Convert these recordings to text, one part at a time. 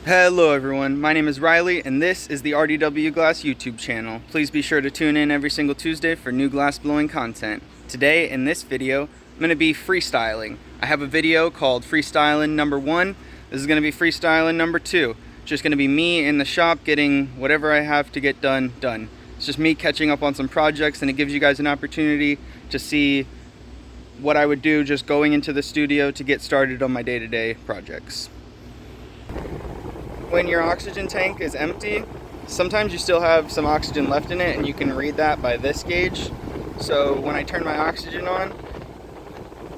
Hello everyone, my name is Riley and this is the RDW Glass YouTube channel. Please be sure to tune in every single Tuesday for new glass blowing content. Today in this video, I'm going to be freestyling. I have a video called Freestyling number 1. This is going to be Freestyling number 2. It's just going to be me in the shop getting whatever I have to get done. It's just me catching up on some projects, and it gives you guys an opportunity to see what I would do just going into the studio to get started on my day-to-day projects. When your oxygen tank is empty, sometimes you still have some oxygen left in it, and you can read that by this gauge. So when I turn my oxygen on,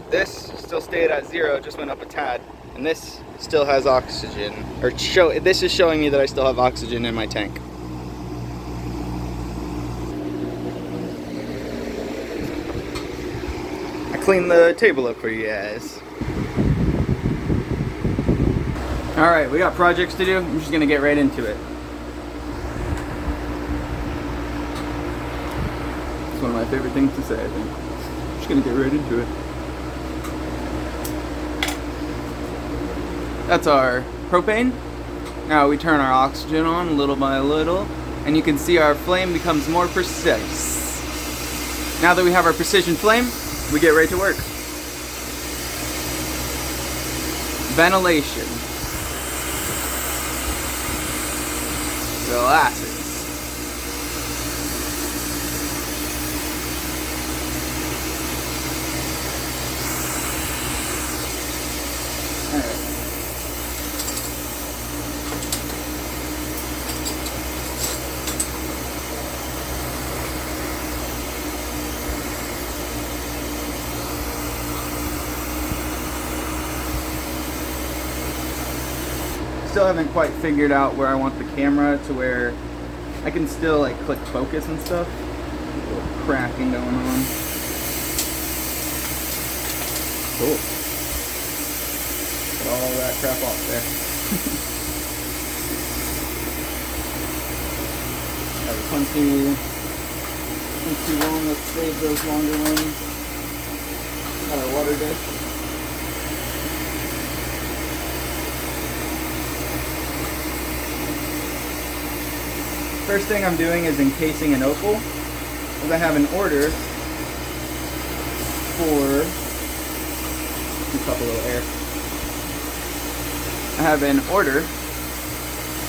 this still stayed at 0, just went up a tad, and this still has oxygen, or this is showing me that I still have oxygen in my tank. I cleaned the table up for you guys. Alright, we got projects to do. I'm just gonna get right into it. It's one of my favorite things to say, I think. I'm just gonna get right into it. That's our propane. Now we turn our oxygen on little by little, and you can see our flame becomes more precise. Now that we have our precision flame, we get right to work. Ventilation. Glasses. Alright. Still haven't quite figured out where I want the camera to where I can still like click focus and stuff. A little cracking going on. Cool. Get all that crap off there. Got plenty long, let's save those longer ones. Got our water dish. First thing I'm doing is encasing an opal, because I have an order for, let me cup a little air. I have an order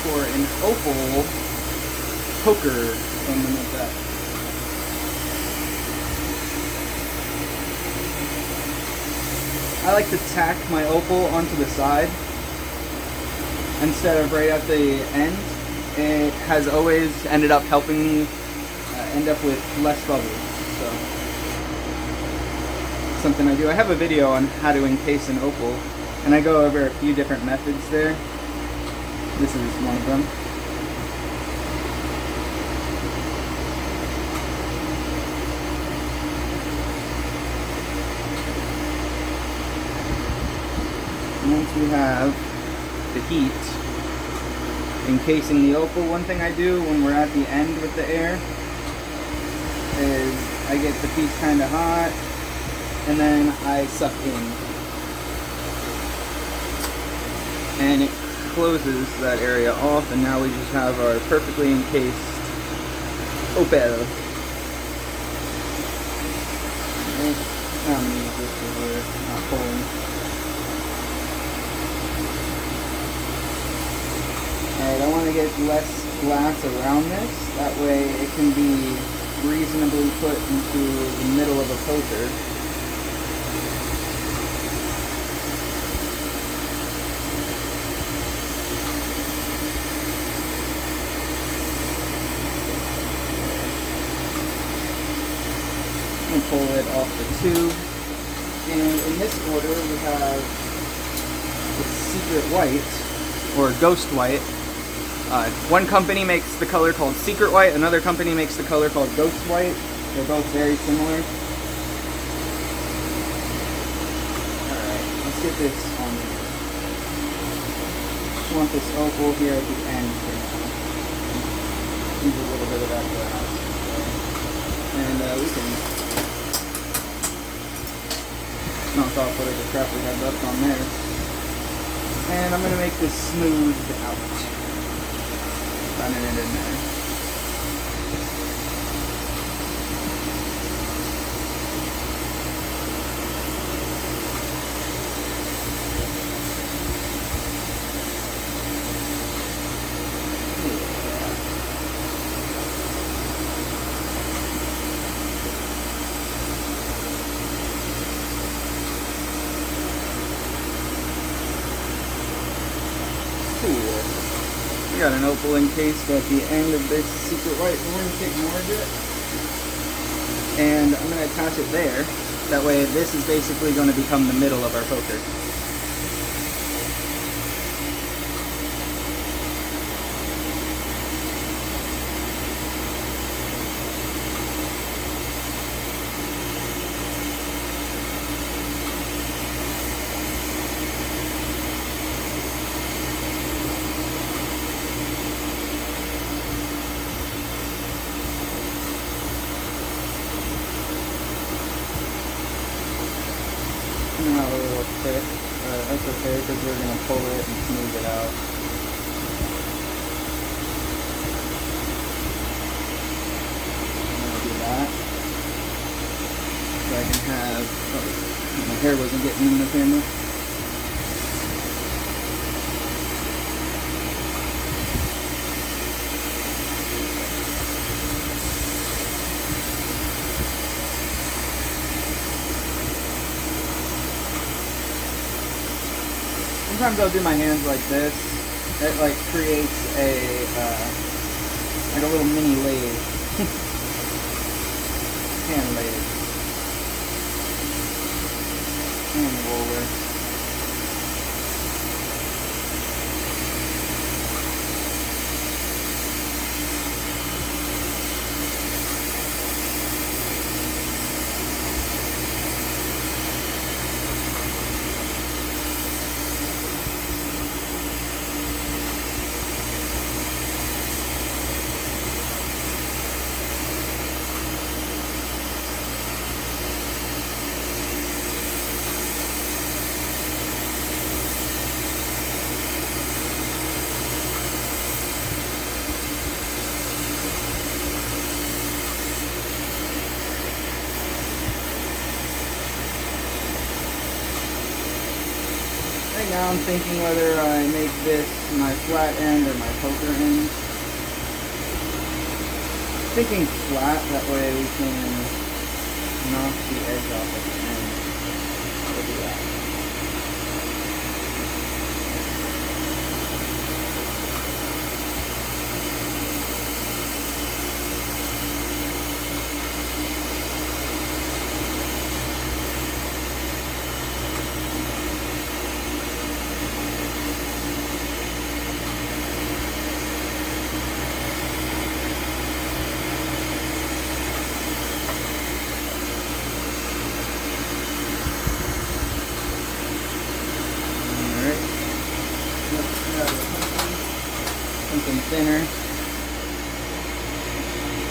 for an opal poker, something like that. I like to tack my opal onto the side instead of right at the end. It has always ended up helping me end up with less bubbles, so something I do. I have a video on how to encase an opal, and I go over a few different methods there. This is one of them. Once we have the heat encasing the opal, one thing I do when we're at the end with the air is I get the piece kind of hot and then I suck in, and it closes that area off, and now we just have our perfectly encased opal. I'm gonna use this because we're not pulling. Alright, I want to get less glass around this, that way it can be reasonably put into the middle of a poker. And pull it off the tube. And in this order we have the Secret White, or Ghost White. One company makes the color called Secret White, another company makes the color called Ghost White. They're both very similar. Alright, let's get this on here. Just want this opal here at the end for now. Use a little bit of that glass. And we can knock off whatever crap we have left on there. And I'm going to make this smooth out. Running it in there. Cool. We got an opal encased at the end of this secret white horn kit market. And I'm going to attach it there. That way this is basically going to become the middle of our poker. Not a little thick, that's okay because we're going to pull it and smooth it out. I'm going to do that. So I can have, oh, my hair wasn't getting in the camera. Sometimes I'll do my hands like this. It like creates a like a little mini lathe. Hand lathe. Hand roller. Right now I'm thinking whether I make this my flat end or my poker end. Thinking flat, that way we can knock the edge off at the end. We'll do that. Something thinner.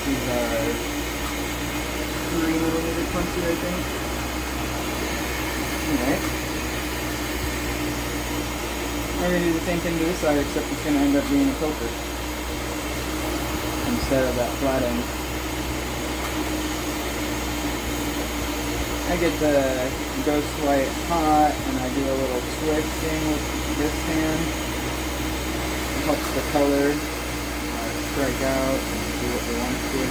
These are 3mm punchy, I think. Alright. We're going to do the same thing to this side, except it's going to end up being a poker instead of that flat end. I get the ghost white hot and I do a little twisting with this hand. It helps the color strike out and do what they want it to.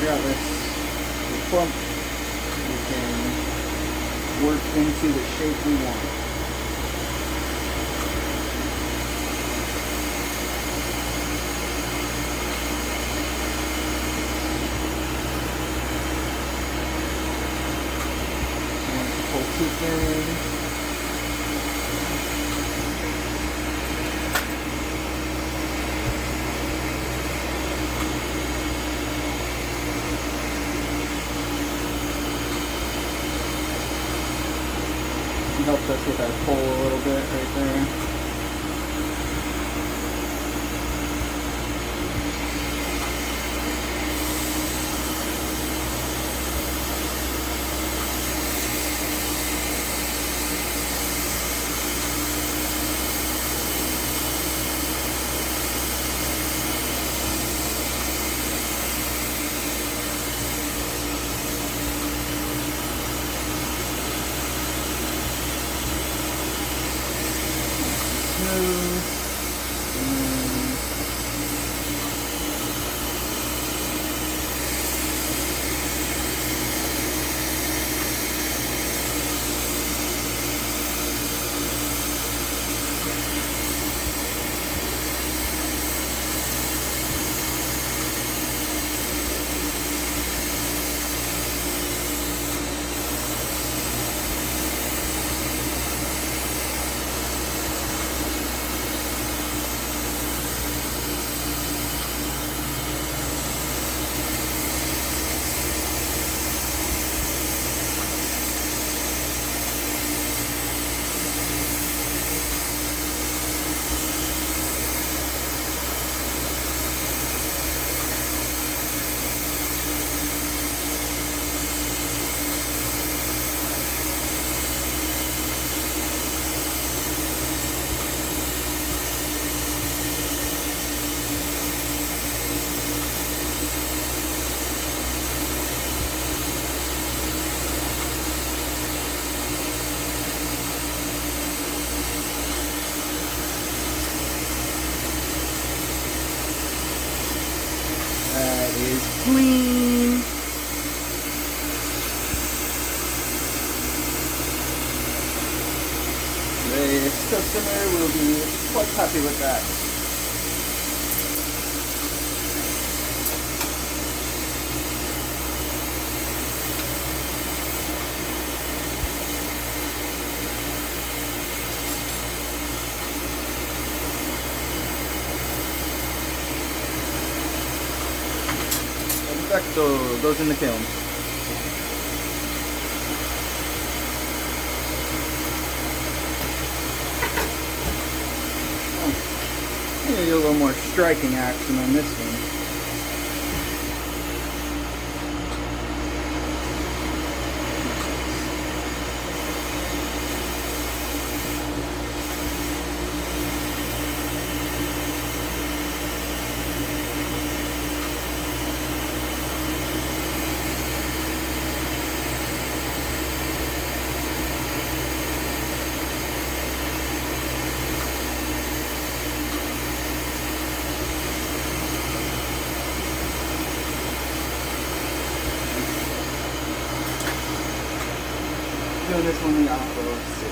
Regardless, the clump we can work into the shape we want. Pull too thin. He helped us with our pole a little bit right there. Is clean. This customer will be quite happy with that. Perfecto, goes in the kiln. Maybe a little more striking action on this one. Doing this one the opposite.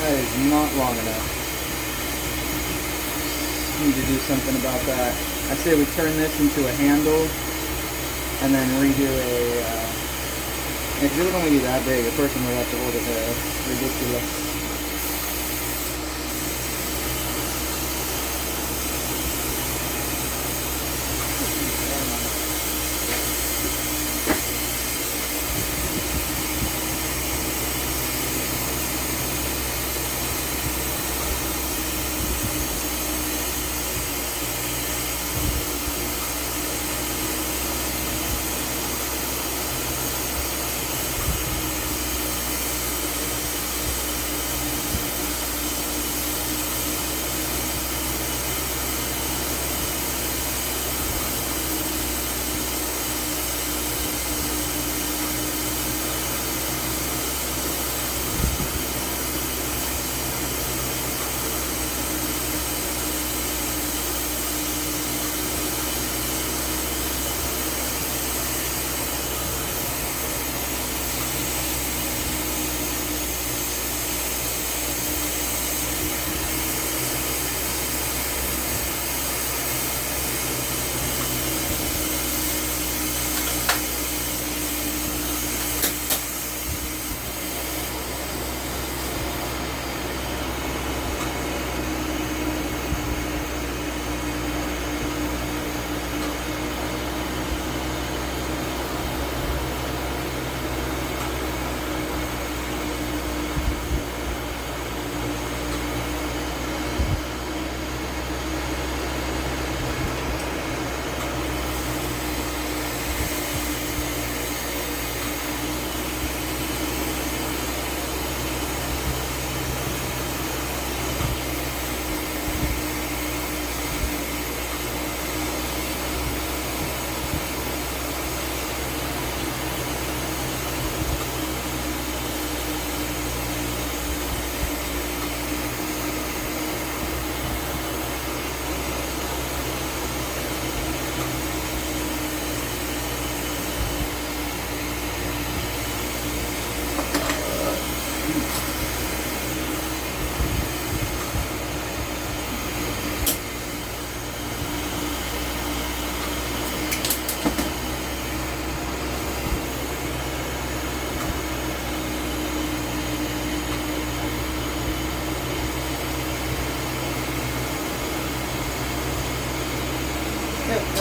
That is not long enough. Need to do something about that. I say we turn this into a handle and then redo a, if it would only be that big, a person would have to hold it there. That's ridiculous.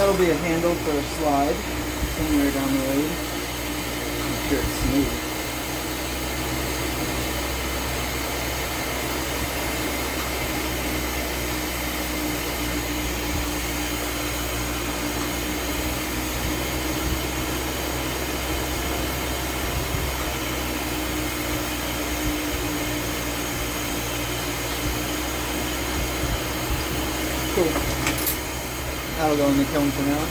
That'll be a handle for a slide somewhere down the road. Make sure it's smooth. Cool. That'll go in the kiln for now.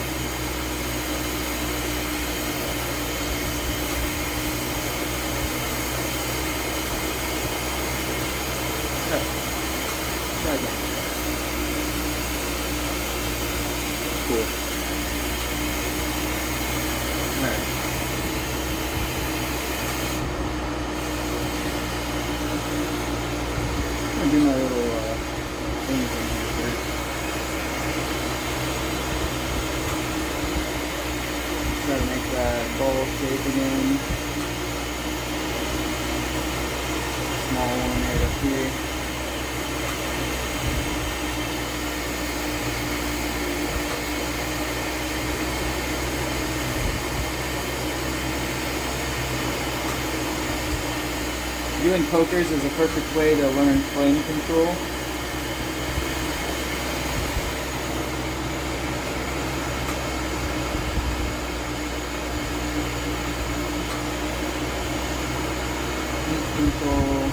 Okay. Try again. Cool. Alright. I'm gonna do my little things in here first. Try to make that ball shape again. Small one right up here. Doing pokers is a perfect way to learn flame control. Control.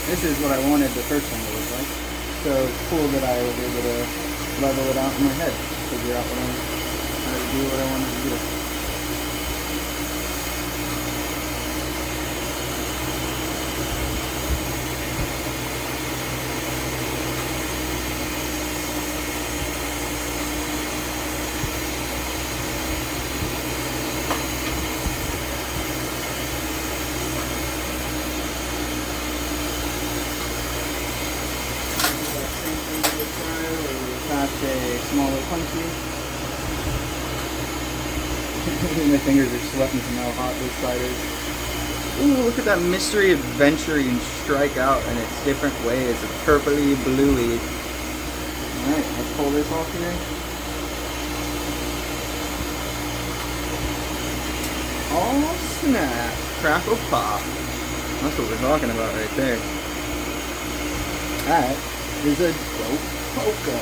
This is what I wanted the first one to look like. So it's cool that I was able to level it out in my head, figure out how to do what I wanted to do. Attach a smaller punchy. My fingers are sweating from how hot this side is. Ooh, look at that mystery adventuring strike out in its different ways. It's purpley, bluey. Alright, let's pull this off here. Oh snap! Crackle pop. That's what we're talking about right there. That is a dope polka.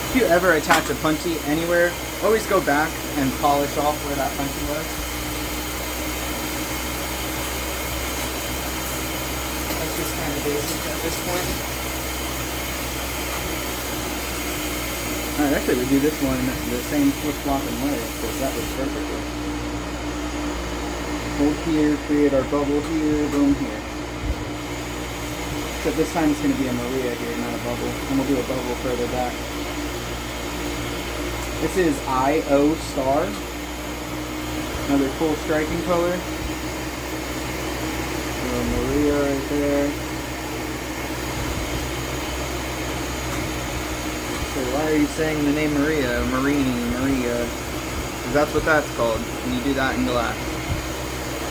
If you ever attach a punchy anywhere, always go back and polish off where that punchy was. That's just kind of basic at this point. Alright, actually we do this one the same flip-flopping way, because that was perfectly. Hold here, create our bubble here, boom here. Except this time it's going to be a Maria here, not a bubble. And we'll do a bubble further back. This is I-O star. Another cool striking color. Maria right there. So why are you saying the name Maria? Maria. Because that's what that's called when you do that in glass.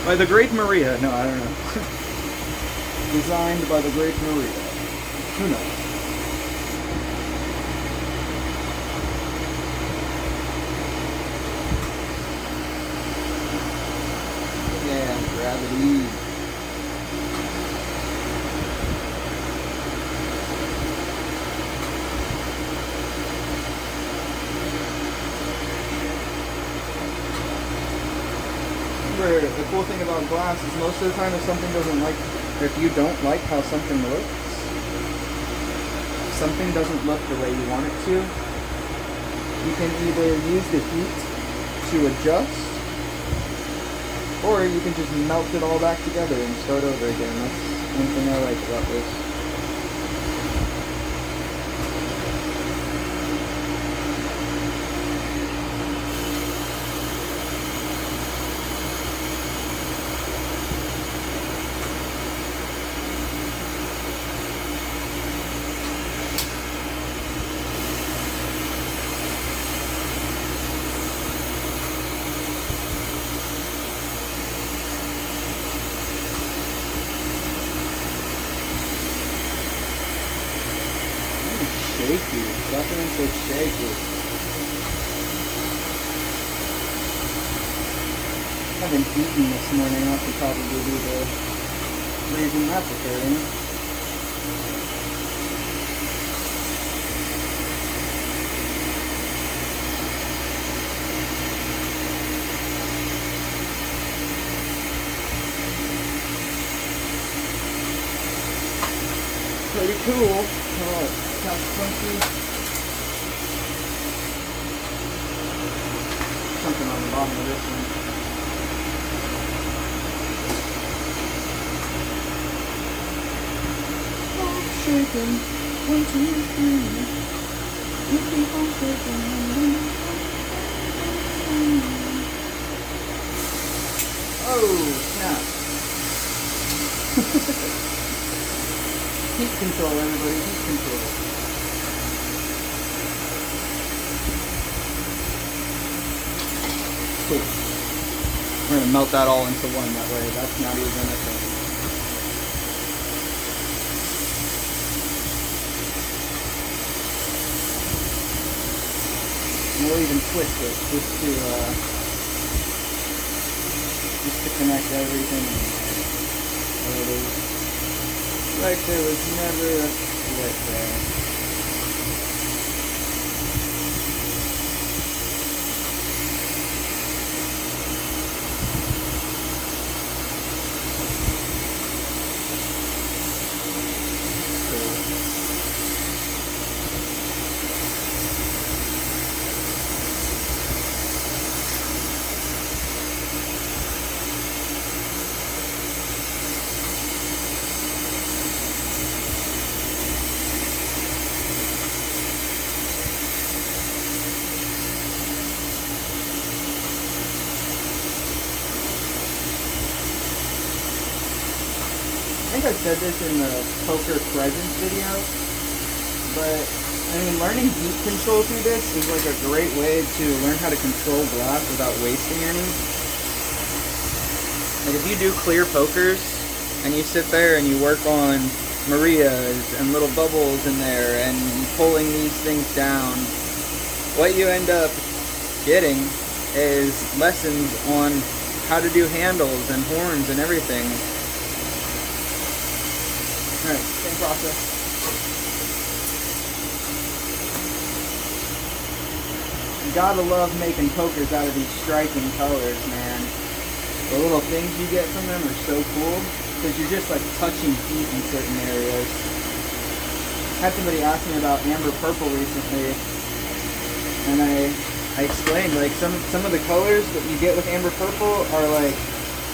By the Great Maria. No, I don't know. Designed by the Great Maria. Who knows? Gravity. The cool thing about glass is most of the time if something doesn't like, if you don't like how something looks, if something doesn't look the way you want it to, you can either use the heat to adjust, or you can just melt it all back together and start over again. That's one thing I like about this. Shaky, definitely shaky. Haven't eaten this morning, that could probably be the reason that's occurring. Pretty cool. Oh. Funky. Something on the bottom of this one. Oh, shaking. 1, 2, 3. You keep on shaking. Oh, snap. Heat control, everybody. Heat control. Cool. We're gonna melt that all into one, that way that's not even a thing. And we'll even twist it just to connect everything. There it is. Like there was never a split there. I think I said this in the poker presence video, but I mean, learning heat control through this is like a great way to learn how to control glass without wasting any. Like if you do clear pokers and you sit there and you work on Marias and little bubbles in there and pulling these things down, what you end up getting is lessons on how to do handles and horns and everything. Alright, same process. You gotta love making pokers out of these striking colors, man. The little things you get from them are so cool, because you're just like touching heat in certain areas. I had somebody ask me about amber purple recently, and I explained like some of the colors that you get with amber purple are like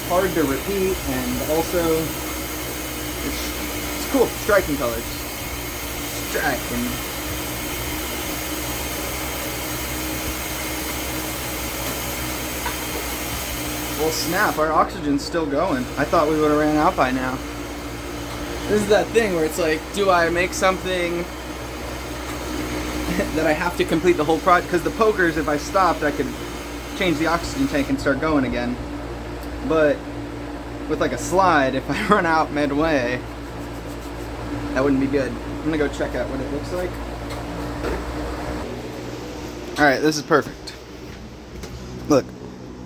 hard to repeat, and also it's cool, striking colors. Striking. Well, snap, our oxygen's still going. I thought we would have ran out by now. This is that thing where it's like, do I make something that I have to complete the whole project? Because the pokers, if I stopped, I could change the oxygen tank and start going again. But with like a slide, if I run out midway, that wouldn't be good. I'm gonna go check out what it looks like. Alright, this is perfect. Look,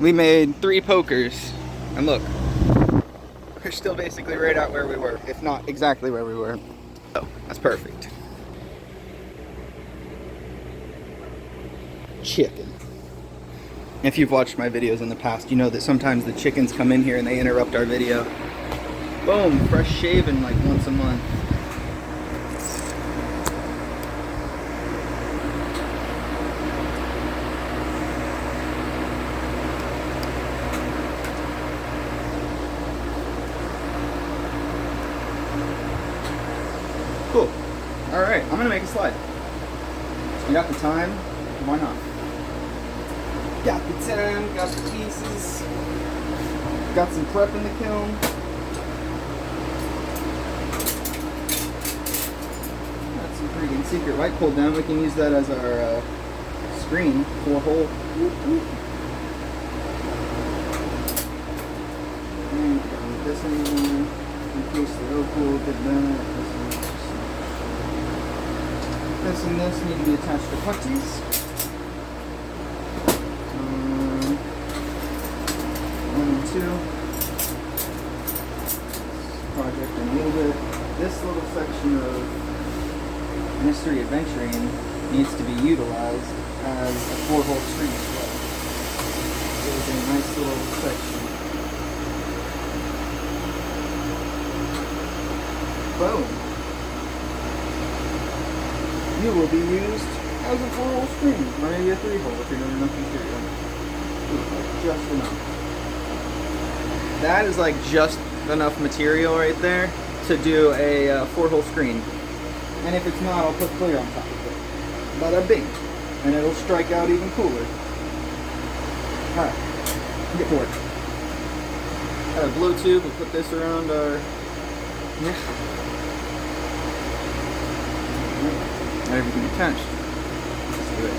we made 3 pokers, and look, we're still basically right out where we were, if not exactly where we were. So, that's perfect. Chicken. If you've watched my videos in the past, you know that sometimes the chickens come in here and they interrupt our video. Boom, fresh shaven like once a month. Cool. Alright, I'm gonna make a slide. I got the time, why not? Got the time, got the pieces, got some prep in the kiln. Got some freaking secret light pulled down. We can use that as our screen, 4-hole. And don't need this anymore. In case the O-pool did that. This and this need to be attached to putties. 1 and 2. Project in a little bit. This little section of mystery adventuring needs to be utilized as a 4-hole screen as well. It was a nice little section. Boom. You will be used as a 4-hole screen, or maybe a 3-hole if you're doing enough material. Just enough. That is like just enough material right there to do a 4-hole screen. And if it's not, I'll put clear on top of it. Bada bing. And it'll strike out even cooler. Alright, get to work. Got a blue tube, we'll put this around our... Everything attached. Let's do it.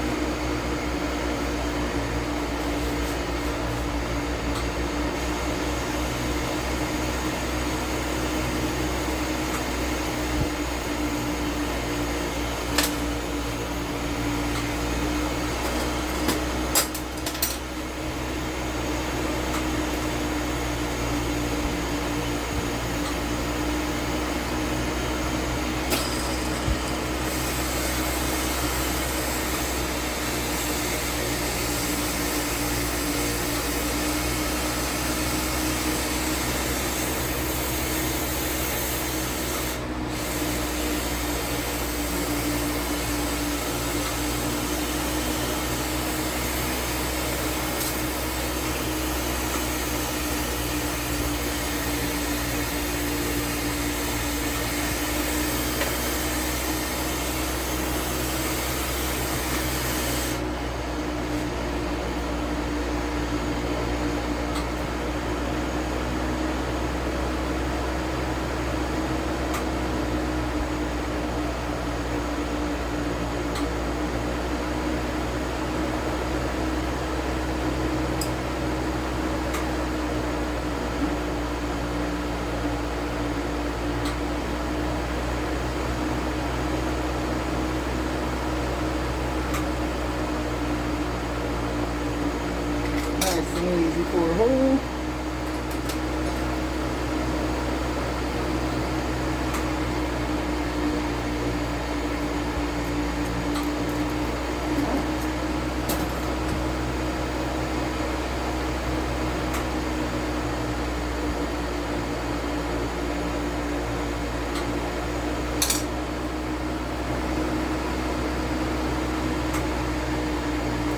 Easy 4-hole.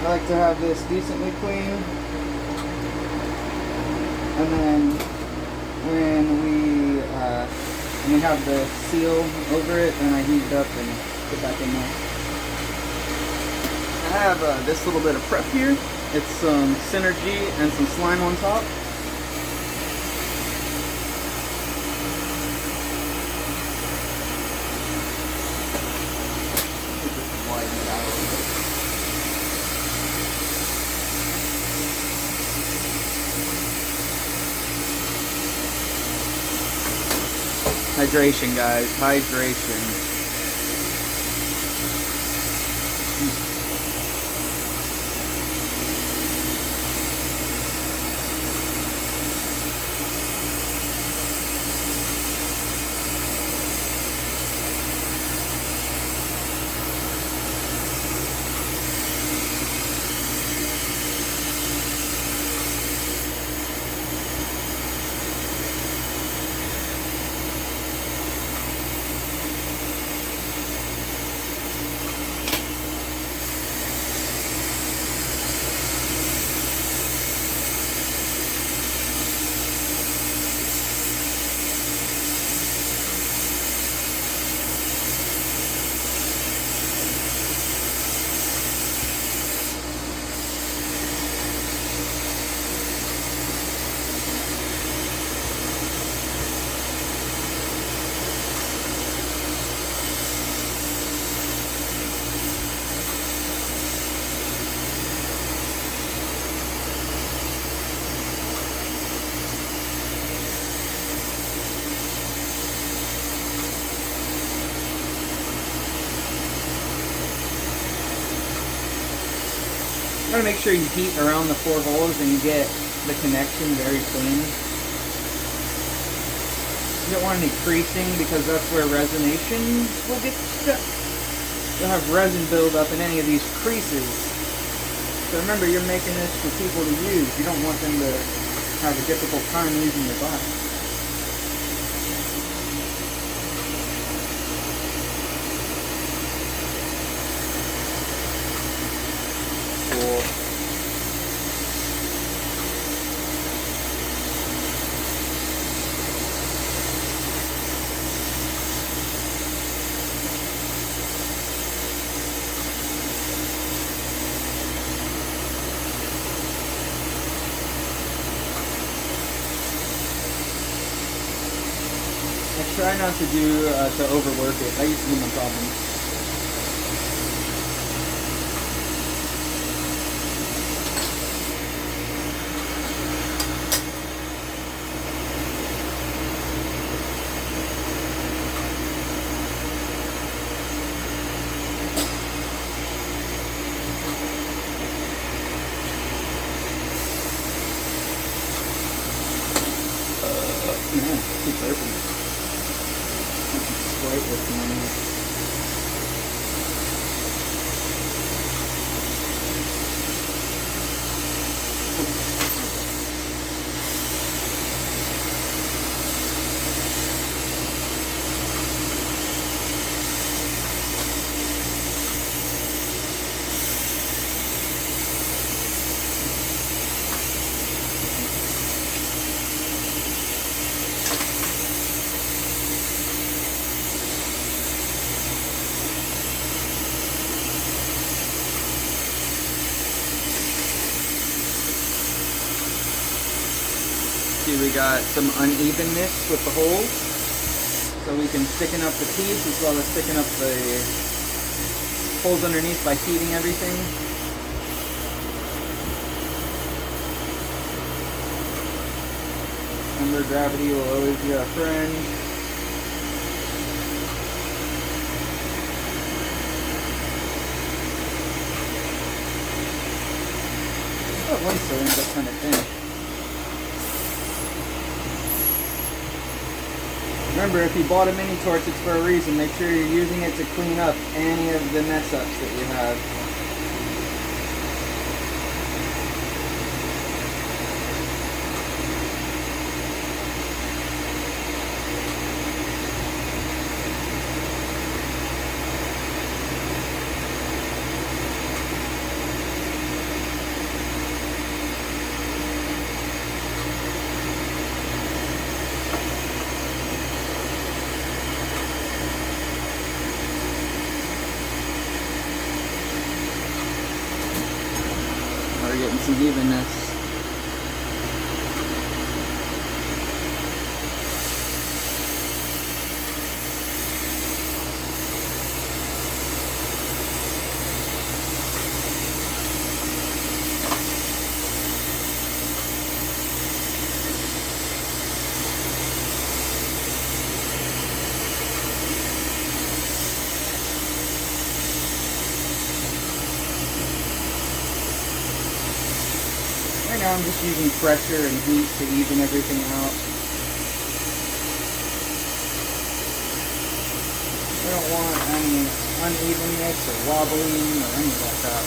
I like to have this decently clean. And then when we have the seal over it, then I heat it up and put back in there. I have this little bit of prep here. It's some Synergy and some slime on top. Just widen it out a little bit. Hydration, guys. Hydration. You want to make sure you heat around the 4 holes and get the connection very clean. You don't want any creasing because that's where resination will get stuck. You'll have resin buildup in any of these creases. So remember, you're making this for people to use. You don't want them to have a difficult time using your glass. I try not to overwork it. That used to be my problem. Keep burping. Right with money. We got some unevenness with the holes, so we can thicken up the piece as well as thicken up the holes underneath by heating everything. Remember, gravity will always be our friend. That one cylinder's kind of thin. Remember, if you bought a mini torch, it's for a reason. Make sure you're using it to clean up any of the mess ups that you have. Getting some evenness. Right now I'm just using pressure and heat to even everything out. I don't want any unevenness or wobbling or any of that crap.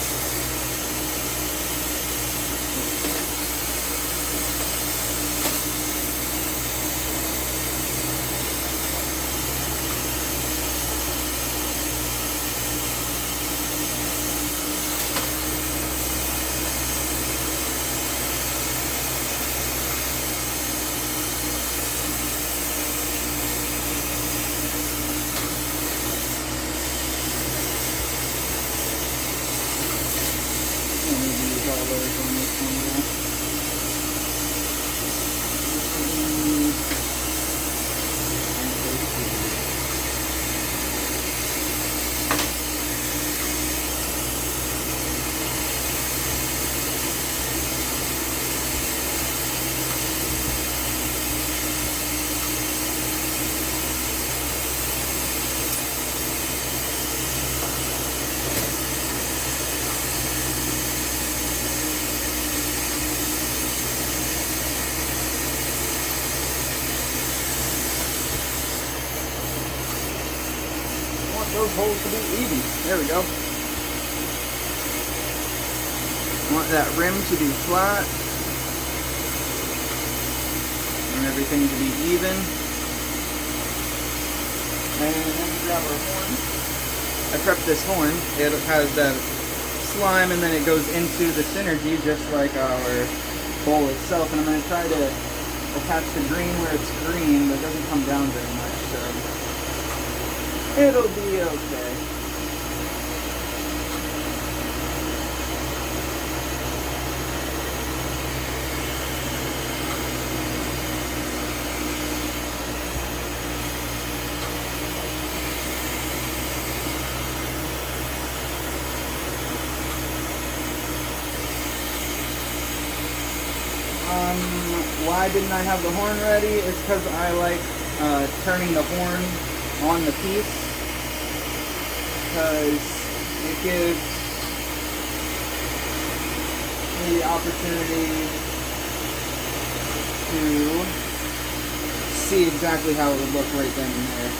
those holes to be even. There we go. Want that rim to be flat and everything to be even. And then we grab our horn. I prepped this horn. It has that slime and then it goes into the synergy just like our bowl itself. And I'm going to try to attach the green where it's green, but it doesn't come down very much, so it'll be okay. Why didn't I have the horn ready? It's because I like turning the horn on the piece, because it gives me the opportunity to see exactly how it would look right then and there.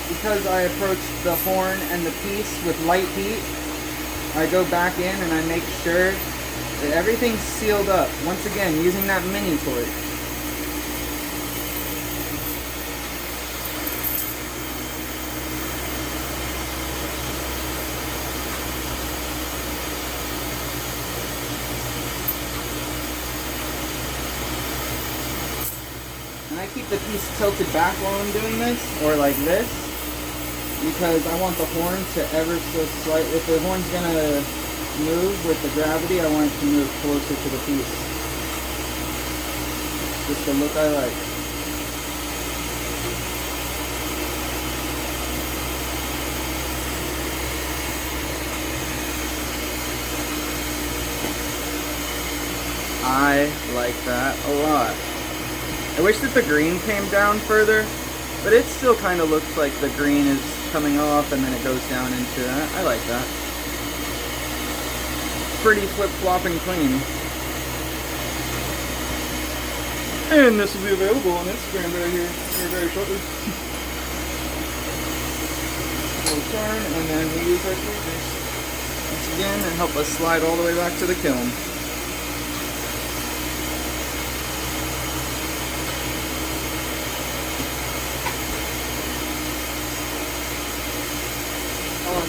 Because I approach the horn and the piece with light heat, I go back in and I make sure that everything's sealed up. Once again, using that mini torch. And I keep the piece tilted back while I'm doing this, or like this, because I want the horn to ever so slightly, if the horn's gonna move with the gravity, I want it to move closer to the piece. Just the look I like. I like that a lot. I wish that the green came down further, but it still kind of looks like the green is coming off and then it goes down into that. I like that. Pretty flip-flopping clean. And this will be available on Instagram right here very shortly. We'll turn and then we use our tweezers once again and help us slide all the way back to the kiln.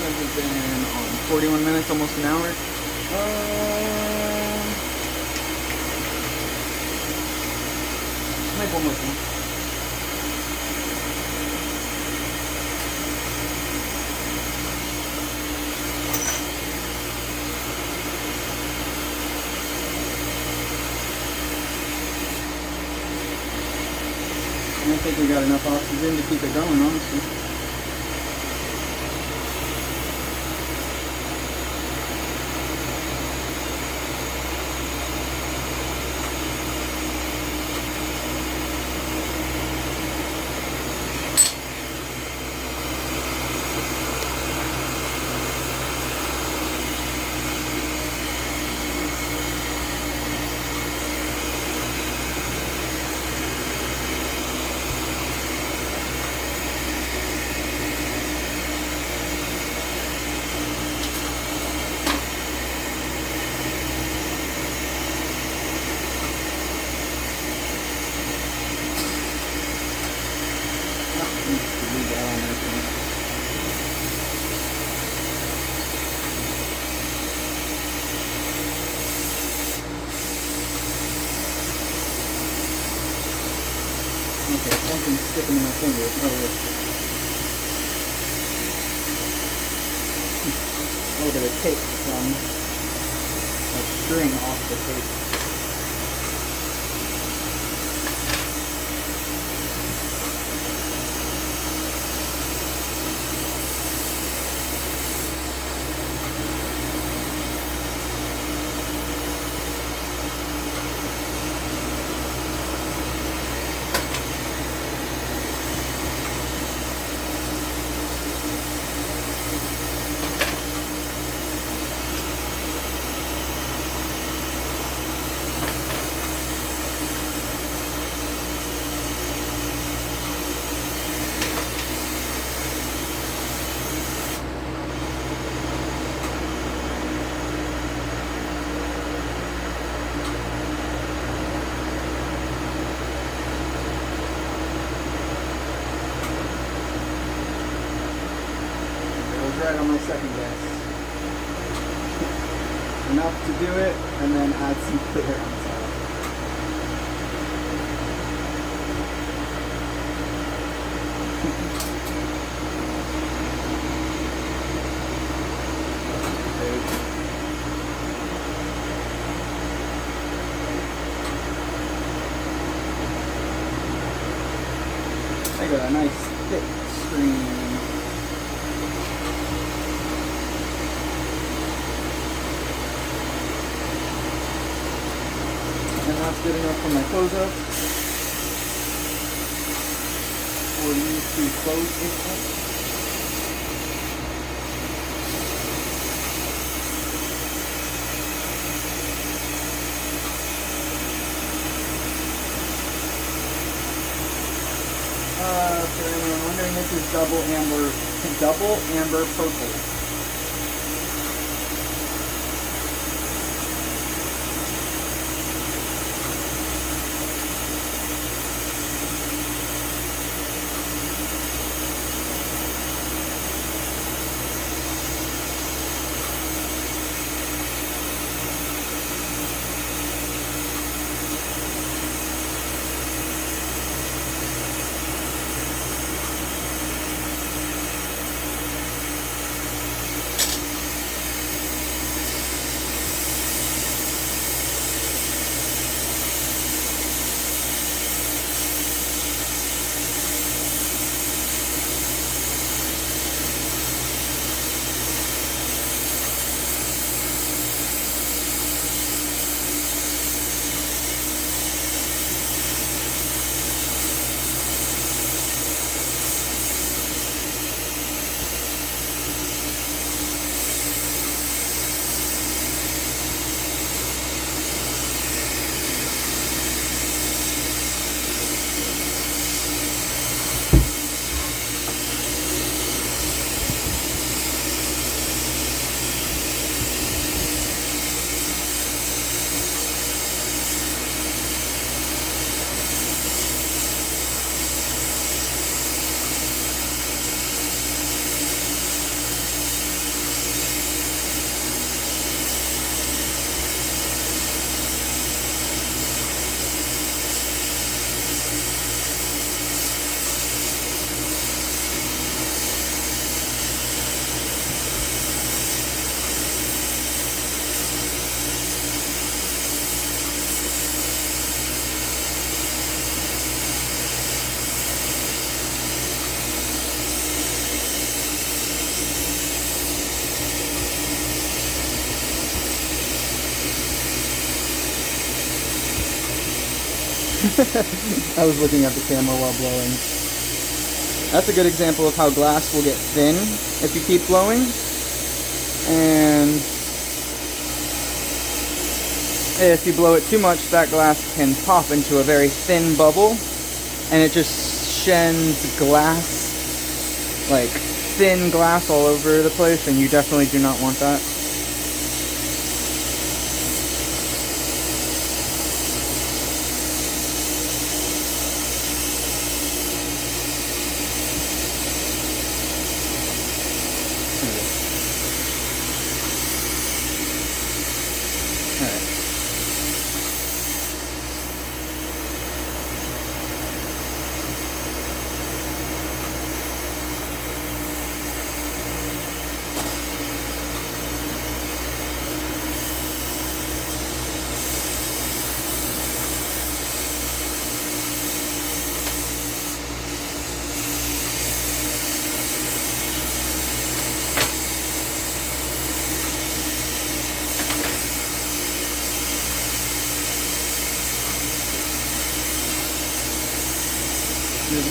We've been on 41 minutes, almost an hour. Make one more thing. I think we got enough oxygen to keep it going, honestly. Okay, something's sticking in my finger. Oh, little bit of tape from a string off the tape. Right on my second guess. Enough to do it, and then add some clear on top. I got a nice thick string. And that's good enough for my close-up. Or use to close it up. For anyone wondering, this is double amber purple. I was looking at the camera while blowing. That's a good example of how glass will get thin if you keep blowing. And if you blow it too much, that glass can pop into a very thin bubble, and it just sheds glass, like thin glass all over the place, and you definitely do not want that.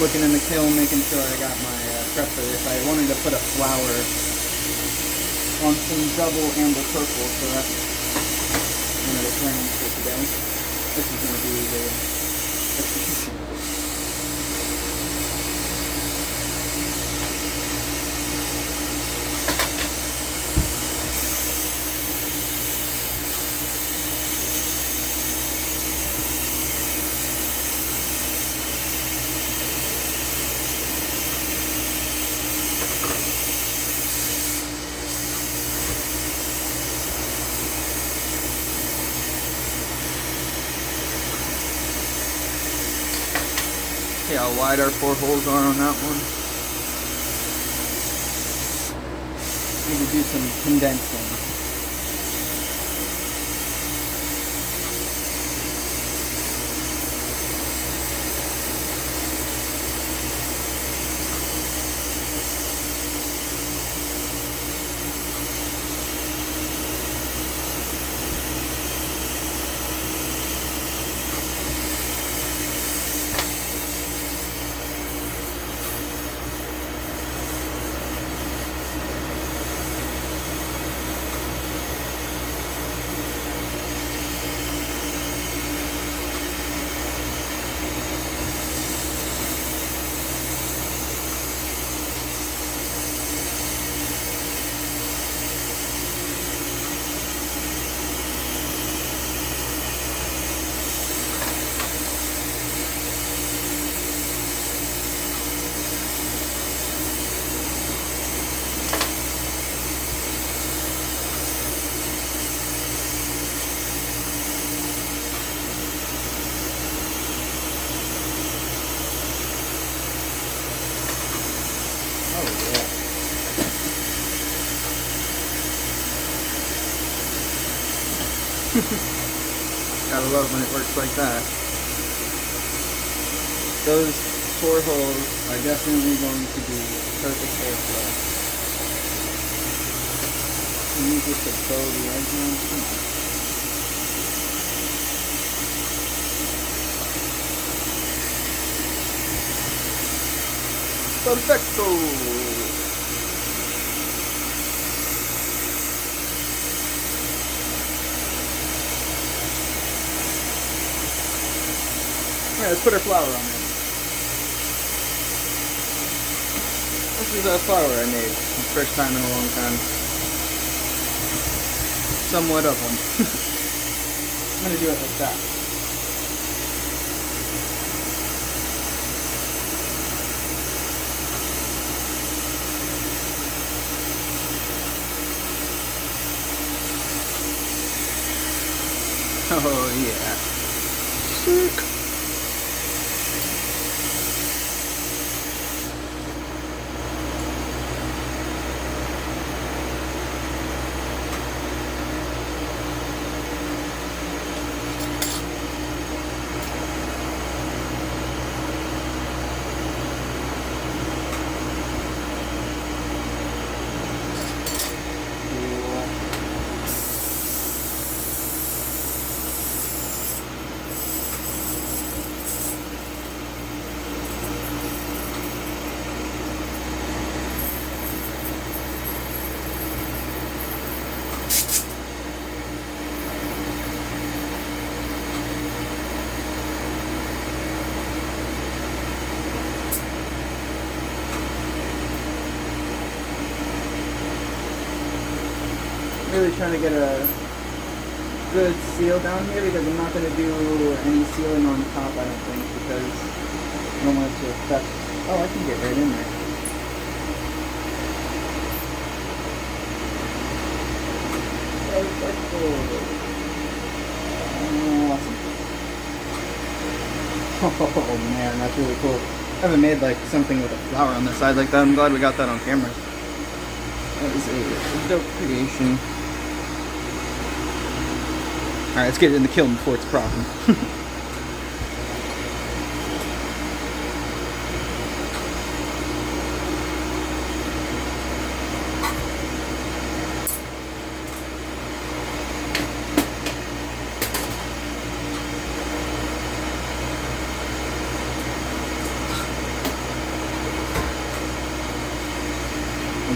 looking in the kiln, making sure I got my prep for this. I wanted to put a flower on some double amber purple, so that's one of the plans for today. This is going to be the execution. See how wide our 4 holes are on that one. Need to do some condensing. Gotta love when it works like that. Those 4 holes are definitely going to be perfect airflow. You need just to bow the edge on. Perfecto! Alright, let's put our flour on there. This is a flour I made. First time in a long time. Somewhat of one. I'm gonna do it like that. Oh yeah. Sick. Really trying to get a good seal down here because I'm not going to do any sealing on top, I don't think, because I don't want it to affect. Oh, I can get right in there. Awesome. Oh man, that's really cool. I haven't made like something with a flower on the side like that. I'm glad we got that on camera. That is a dope creation. Alright, let's get it in the kiln before it's a problem.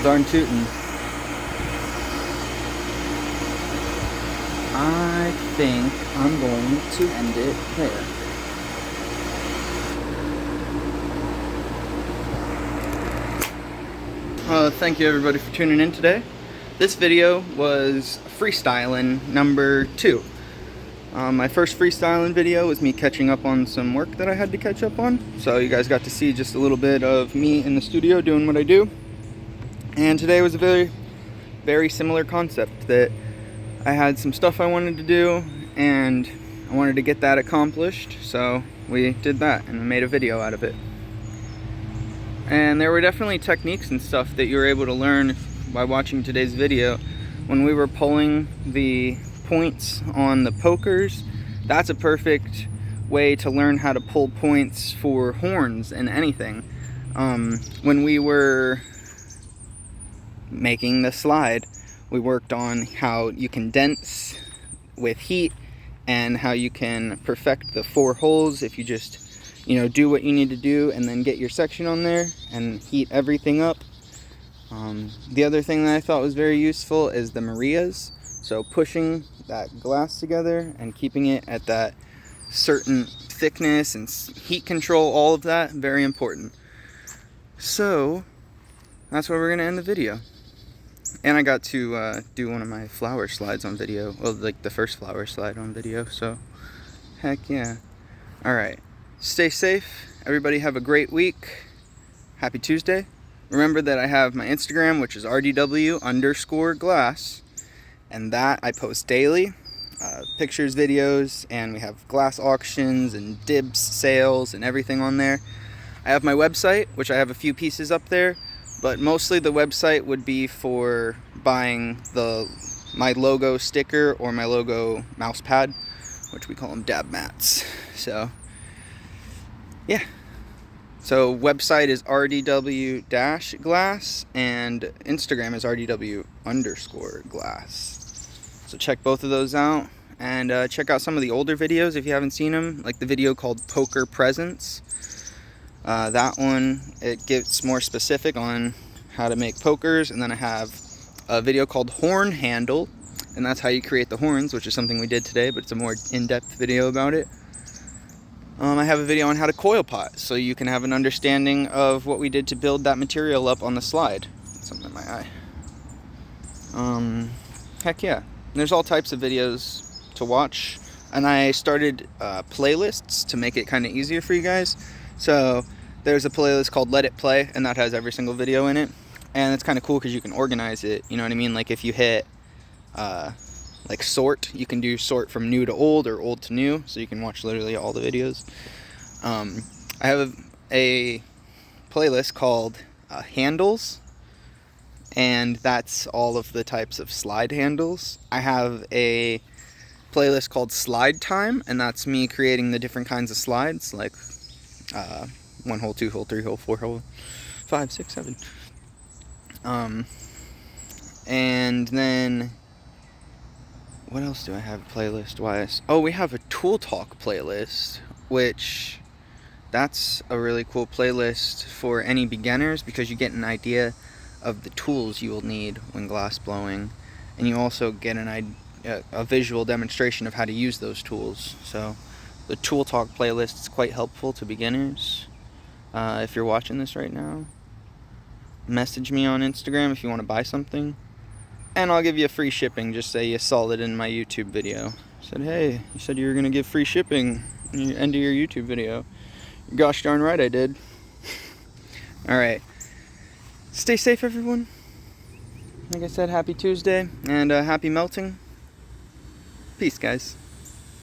Well, darn tootin'. I think I'm going to end it there. Thank you everybody for tuning in today. This video was freestyling number 2. My first freestyling video was me catching up on some work that I had to catch up on. So you guys got to see just a little bit of me in the studio doing what I do. And today was a very, very similar concept, that I had some stuff I wanted to do and I wanted to get that accomplished. So we did that and made a video out of it. And there were definitely techniques and stuff that you were able to learn by watching today's video. When we were pulling the points on the pokers, that's a perfect way to learn how to pull points for horns and anything. When we were making the slide, we worked on how you condense with heat and how you can perfect the 4 holes if you just do what you need to do and then get your section on there and heat everything up. The other thing that I thought was very useful is the Marias. So pushing that glass together and keeping it at that certain thickness and heat control, all of that, very important. So that's where we're gonna end the video. And I got to do one of my flower slides on video. Well, like the first flower slide on video, so heck yeah. Alright. Stay safe. Everybody have a great week. Happy Tuesday. Remember that I have my Instagram, which is RDW_glass. And that I post daily. Pictures, videos, and we have glass auctions and dibs sales and everything on there. I have my website, which I have a few pieces up there. But mostly the website would be for buying my logo sticker or my logo mouse pad, which we call them dab mats. So yeah, so website is RDW-glass and Instagram is RDW_glass. So check both of those out and check out some of the older videos if you haven't seen them, like the video called Poker Presents. That one, it gets more specific on how to make pokers, and then I have a video called Horn Handle, and that's how you create the horns, which is something we did today, but it's a more in-depth video about it. I have a video on how to coil pot, so you can have an understanding of what we did to build that material up on the slide. Something in my eye. Heck yeah. There's all types of videos to watch, and I started playlists to make it kind of easier for you guys. So there's a playlist called Let It Play, and that has every single video in it. And it's kind of cool because you can organize it, you know what I mean? Like if you hit like sort, you can do sort from new to old or old to new, so you can watch literally all the videos. I have a playlist called Handles, and that's all of the types of slide handles. I have a playlist called Slide Time, and that's me creating the different kinds of slides, like 1 hole, 2 hole, 3 hole, 4 hole, 5, 6, 7. And then what else do I have playlist wise? Oh, we have a Tool Talk playlist, which that's a really cool playlist for any beginners because you get an idea of the tools you will need when glass blowing, and you also get a visual demonstration of how to use those tools. So the Tool Talk playlist is quite helpful to beginners. If you're watching this right now, message me on Instagram if you want to buy something, and I'll give you a free shipping. Just say you saw it in my YouTube video. Said, hey, you said you were going to give free shipping at the end of your YouTube video. Gosh darn right I did. Alright. Stay safe, everyone. Like I said, happy Tuesday, and happy melting. Peace, guys.